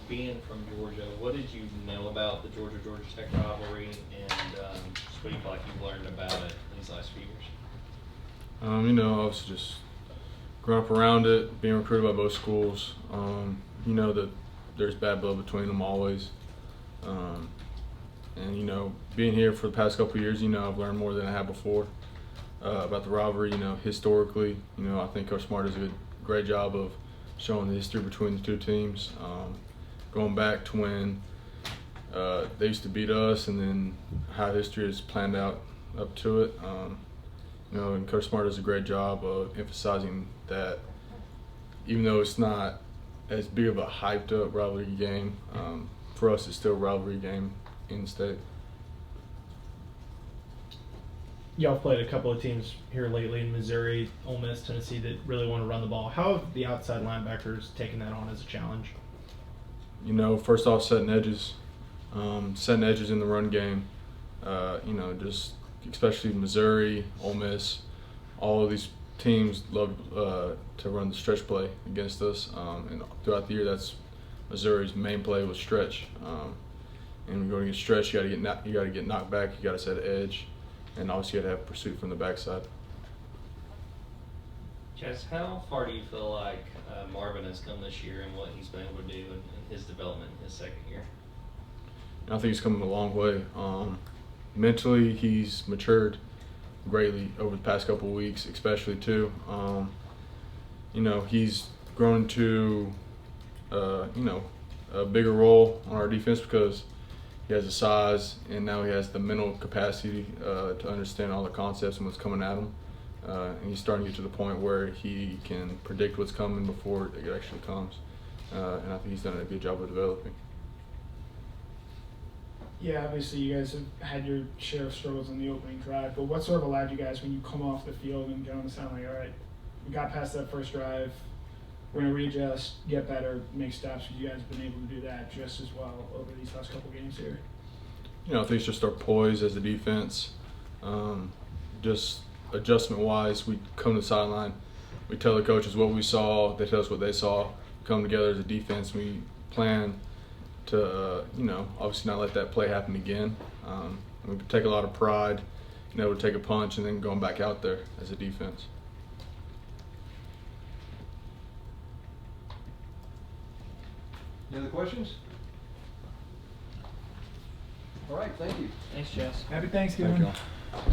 being from Georgia, what did you know about the Georgia Tech rivalry, and just what do you feel like you've learned about it these last few years? Obviously just growing up around it, being recruited by both schools. That there's bad blood between them always. Being here for the past couple of years, I've learned more than I have before about the rivalry. Historically, I think Coach Smart does a great job of showing the history between the two teams, going back to when they used to beat us, and then how history is planned out up to it. And Coach Smart does a great job of emphasizing that even though it's not as big of a hyped up rivalry game, for us it's still a rivalry game in the state. Y'all have played a couple of teams here lately in Missouri, Ole Miss, Tennessee that really want to run the ball. How have the outside linebackers taken that on as a challenge? First off, setting edges in the run game. Just especially Missouri, Ole Miss, all of these teams love to run the stretch play against us. And throughout the year, that's Missouri's main play was stretch. And when you're going to get stretch, you got to get knocked back. You got to set an edge, and obviously you got to have pursuit from the backside. Chaz, how far do you feel like Marvin has come this year and what he's been able to do in his development in his second year? I think he's come a long way. Mentally, he's matured greatly over the past couple of weeks, especially too. He's grown into a bigger role on our defense because he has the size, and now he has the mental capacity to understand all the concepts and what's coming at him. And he's starting to get to the point where he can predict what's coming before it actually comes. And I think he's done a good job of developing. Yeah, obviously you guys have had your share of struggles in the opening drive, but what sort of allowed you guys, when you come off the field and get on the sound like, all right, we got past that first drive, we're going to readjust, get better, make stops, because you guys have been able to do that just as well over these last couple games here? I think it's just our poise as a defense. Just adjustment-wise, we come to the sideline, we tell the coaches what we saw, they tell us what they saw, come together as a defense, we plan to, obviously not let that play happen again. We take a lot of pride, to take a punch and then going back out there as a defense. Any other questions? All right, thank you. Thanks, Chaz. Happy Thanksgiving. Thank you all.